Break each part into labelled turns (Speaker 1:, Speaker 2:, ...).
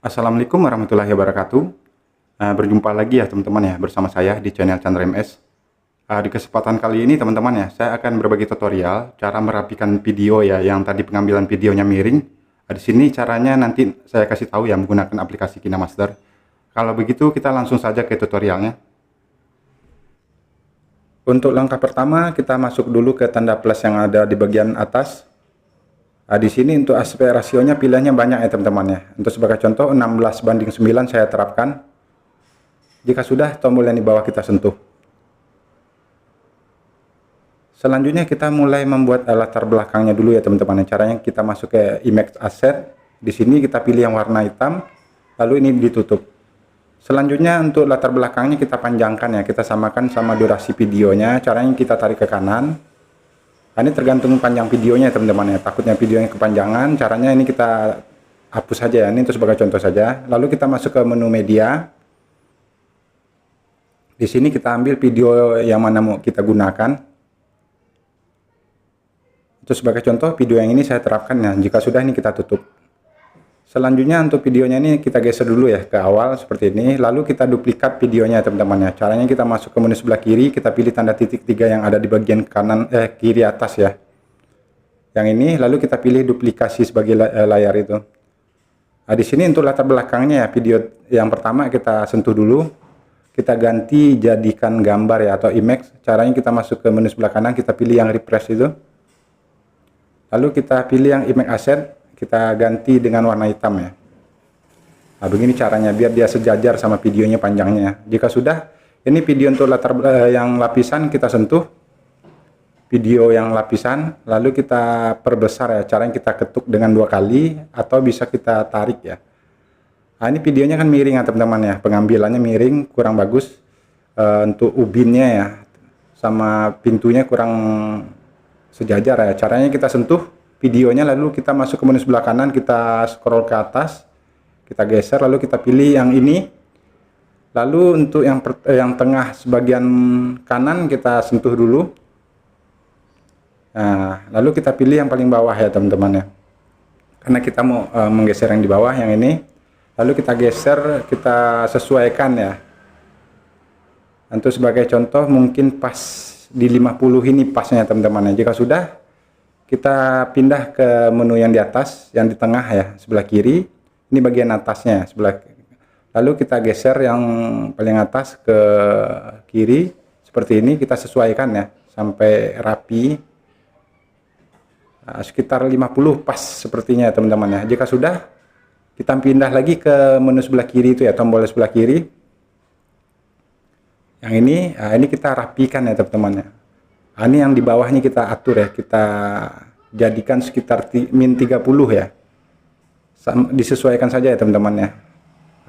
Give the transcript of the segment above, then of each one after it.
Speaker 1: Assalamualaikum warahmatullahi wabarakatuh. Berjumpa lagi ya teman-teman ya bersama saya di channel Chandra MS. Di kesempatan kali ini teman-teman ya, saya akan berbagi tutorial cara merapikan video ya yang tadi pengambilan videonya miring. Di sini caranya nanti saya kasih tahu ya menggunakan aplikasi KineMaster. Kalau begitu kita langsung saja ke tutorialnya. Untuk langkah pertama kita masuk dulu ke tanda plus yang ada di bagian atas. Di sini untuk aspek rasionya pilihannya banyak ya teman-teman ya. Untuk sebagai contoh 16:9 saya terapkan. Jika sudah, tombol yang di bawah kita sentuh. Selanjutnya kita mulai membuat latar belakangnya dulu ya teman-teman. Caranya kita masuk ke image asset. Di sini kita pilih yang warna hitam, lalu ini ditutup. Selanjutnya untuk latar belakangnya kita panjangkan ya. Kita samakan sama durasi videonya. Caranya kita tarik ke kanan. Ini tergantung panjang videonya teman-teman ya, takutnya videonya kepanjangan. Caranya ini kita hapus saja ya, ini untuk sebagai contoh saja. Lalu kita masuk ke menu media. Di sini kita ambil video yang mana mau kita gunakan. Itu sebagai contoh video yang ini saya terapkan ya. Jika sudah ini kita tutup. Selanjutnya untuk videonya ini kita geser dulu ya ke awal seperti ini. Lalu kita duplikat videonya teman-teman ya. Caranya kita masuk ke menu sebelah kiri, kita pilih tanda titik 3 yang ada di bagian kanan kiri atas ya. Yang ini lalu kita pilih duplikasi sebagai layar itu. Di sini untuk latar belakangnya ya, video yang pertama kita sentuh dulu. Kita ganti jadikan gambar ya atau image. Caranya kita masuk ke menu sebelah kanan, kita pilih yang refresh itu. Lalu kita pilih yang image asset. Kita ganti dengan warna hitam ya. Begini caranya biar dia sejajar sama videonya panjangnya. Jika sudah, ini video untuk latar yang lapisan kita sentuh. Video yang lapisan, lalu kita perbesar ya. Caranya kita ketuk dengan 2 kali atau bisa kita tarik ya. Ini videonya kan miring ya teman-teman ya. Pengambilannya miring, kurang bagus. Untuk ubinnya ya sama pintunya kurang sejajar ya. Caranya kita sentuh videonya, lalu kita masuk ke menu sebelah kanan, kita scroll ke atas, kita geser, lalu kita pilih yang ini. Lalu untuk yang tengah sebagian kanan kita sentuh dulu. Nah, lalu kita pilih yang paling bawah ya teman-teman ya. Karena kita mau menggeser yang di bawah yang ini. Lalu kita geser, kita sesuaikan ya. Untuk sebagai contoh mungkin pas di 50 ini pasnya teman-teman ya. Jika sudah, kita pindah ke menu yang di atas, yang di tengah ya, sebelah kiri. Ini bagian atasnya, sebelah. Lalu kita geser yang paling atas ke kiri, seperti ini. Kita sesuaikan ya, sampai rapi. Sekitar 50 pas sepertinya ya teman-teman ya. Jika sudah, kita pindah lagi ke menu sebelah kiri itu ya, tombol sebelah kiri. Yang ini kita rapikan ya teman-teman ya. Ini yang di bawahnya kita atur ya, kita jadikan sekitar min 30 ya. Disesuaikan saja ya teman-teman ya.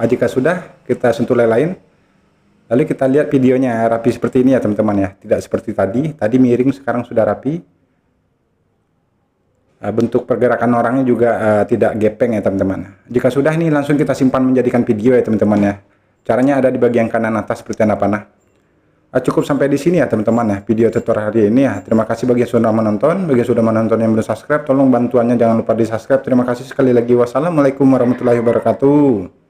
Speaker 1: Jika sudah, kita sentuh lain. Lalu kita lihat videonya rapi seperti ini ya teman-teman ya. Tidak seperti tadi miring, sekarang sudah rapi. Bentuk pergerakan orangnya juga tidak gepeng ya teman-teman. Jika sudah, ini langsung kita simpan menjadikan video ya teman-teman ya. Caranya ada di bagian kanan atas seperti tanda panah. Cukup sampai di sini ya teman-teman ya video tutorial hari ini ya. Terima kasih bagi yang sudah menonton. Bagi yang sudah menonton yang belum subscribe, tolong bantuannya jangan lupa di subscribe. Terima kasih sekali lagi. Wassalamualaikum warahmatullahi wabarakatuh.